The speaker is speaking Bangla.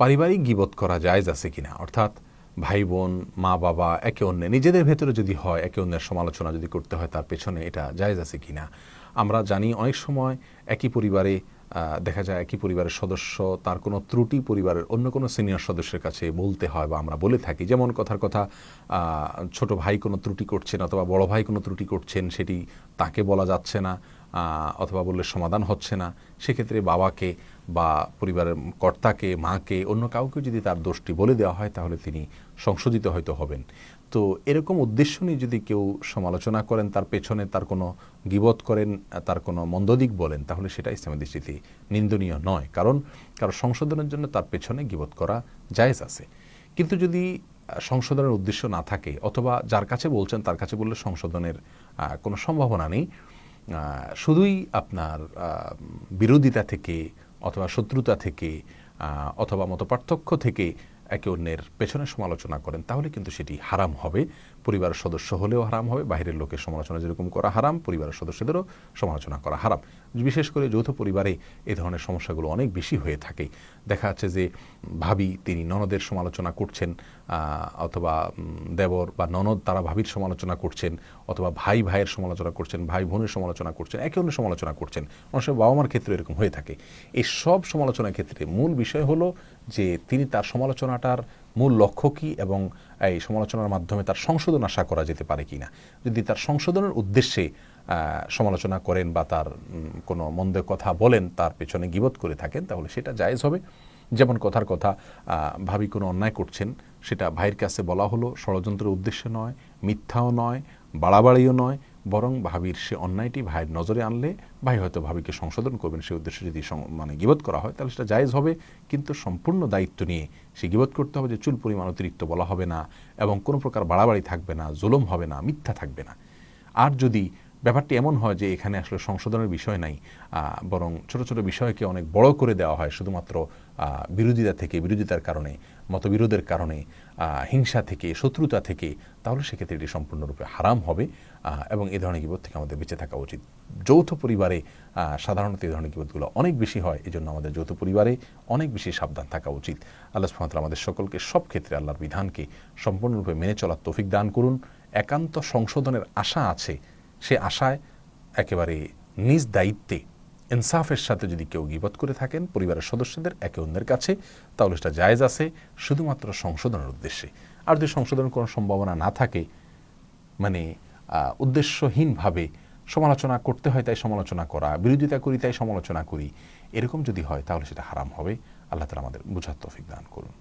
পারিবারিক গীবত করা জায়েজ আছে কিনা, অর্থাৎ ভাই বোন, মা বাবা, একে অন্যের নিজেদের ভেতরে যদি হয় একে অন্যের সমালোচনা যদি করতে হয় তার পেছনে এটা জায়েজ আছে কিনা। আমরা জানি অনেক সময় একই পরিবারে দেখা যায় একই পরিবারের সদস্য তার কোনো ত্রুটি পরিবারের অন্য কোনো সিনিয়র সদস্যের কাছে বলতে হয় বা আমরা বলে থাকি। যেমন কথার কথা ছোট ভাই কোনো ত্রুটি করছেন অথবা বড় ভাই কোনো ত্রুটি করছেন, সেটি তাকে বলা যাচ্ছে না অথবা বললে সমাধান হচ্ছে না। সেক্ষেত্রে বাবাকে বা পরিবারের কর্তাকে, মাকে, অন্য কাউকে যদি তার দোষটি বলে দেওয়া হয় তাহলে তিনি সংশোধিত হয়তো হবেন। তো এরকম উদ্দেশ্য নিয়ে যদি কেউ সমালোচনা করেন, তার পেছনে তার কোনো গীবত করেন, তার কোনো মন্দ দিক বলেন, তাহলে সেটা ইসলামের দৃষ্টিতে নিন্দনীয় নয়। কারণ কারো সংশোধনের জন্য তার পেছনে গীবত করা জায়েজ আছে। কিন্তু যদি সংশোধনের উদ্দেশ্য না থাকে অথবা যার কাছে বলছেন তার কাছে বললে সংশোধনের কোনো সম্ভাবনা নেই, শুধুই আপনার বিরোধিতা থেকে অথবা শত্রুতা থেকে অথবা মতপার্থক্য থেকে একে অন্যের পেছনে সমালোচনা করেন, তাহলে কিন্তু সেটি হারাম হবে। পরিবারের সদস্য হলেও হারাম হবে, বাইরের লোকের সমালোচনা যেরকম করা হারাম, পরিবারের সদস্যদেরও সমালোচনা করা হারাম। বিশেষ করে যৌথ পরিবারে এই ধরনের সমস্যাগুলো অনেক বেশি হয়ে থাকে। দেখা যাচ্ছে যে ভাবি তিনি ননদের সমালোচনা করছেন, অথবা দেবর বা ননদ তারা ভাবির সমালোচনা করছেন, অথবা ভাই ভাইয়ের সমালোচনা করছেন, ভাই বোনের সমালোচনা করছেন, একে অন্যের সমালোচনা করছেন। অনেক সময় বাবা মার ক্ষেত্রে এরকম হয়ে থাকে। এই সব সমালোচনার ক্ষেত্রে মূল বিষয় হলো যে তিনি তার সমালোচনাটার মূল লক্ষ্য কী এবং এই সমালোচনার মাধ্যমে তার সংশোধন আশা করা যেতে পারে কিনা। যদি তার সংশোধনের উদ্দেশ্যে সমালোচনা করেন বা তার কোনো মন্দ কথা বলেন, তার পেছনে গীবত করে থাকেন, তাহলে সেটা জায়েজ হবে। যেমন কথার কথা ভাবি কোনো অন্যায় করছেন, সেটা ভাইয়ের কাছে বলা হলো, ষড়যন্ত্রের উদ্দেশ্যে নয়, মিথ্যাও নয়, বাড়াবাড়িও নয়, বরং ভাবির সে অন্যায়টি ভাইয়ের নজরে আনলে ভাই হয়তো ভাবিকে সংশোধন করবেন। সে উদ্দেশ্যে যদি গীবত করা হয় তাহলে সেটা জায়েজ হবে, কিন্তু সম্পূর্ণ দায়িত্ব নিয়ে সে গীবত করতে হবে যে চুল পরিমাণ অতিরিক্ত বলা হবে না এবং কোনো প্রকার বাড়াবাড়ি থাকবে না, জুলুম হবে না, মিথ্যা থাকবে না। আর যদি ব্যাপারটি এমন হয় যে এখানে আসলে সংশোধনের বিষয় নাই, বরং ছোট ছোট বিষয়কে অনেক বড় করে দেওয়া হয় শুধুমাত্র বিরোধিতার কারণে, মতবিরোধের কারণে, হিংসা থেকে, শত্রুতা থেকে, তাহলে সেক্ষেত্রে এটি সম্পূর্ণরূপে হারাম হবে এবং এই ধরনের গীবত থেকে আমাদের বেঁচে থাকা উচিত। যৌথ পরিবারে সাধারণত এই ধরনের গীবতগুলো অনেক বেশি হয়, এই জন্য আমাদের যৌথ পরিবারে অনেক বেশি সাবধান থাকা উচিত। আল্লাহ সুবহানাহু ওয়া তাআলা আমাদের সকলকে সব ক্ষেত্রে আল্লাহর বিধানকে সম্পূর্ণরূপে মেনে চলার তৌফিক দান করুন। একান্ত সংশোধনের আশা আছে, সে আশায় একেবারে নিজ দায়িত্বে ইনসাফের সাথে যদি কেউ গীবত করে থাকেন পরিবারের সদস্যদের একে অন্যের কাছে, তাহলে সেটা জায়েজ আছে শুধুমাত্র সংশোধনের উদ্দেশ্যে। আর যদি সংশোধনের কোনো সম্ভাবনা না থাকে, মানে উদ্দেশ্যহীনভাবে সমালোচনা করতে হয় তাই সমালোচনা করা, বিরোধিতা করি তাই সমালোচনা করি, এরকম যদি হয় তাহলে সেটা হারাম হবে। আল্লাহ তাআলা আমাদের বুঝার তৌফিক দান করুন।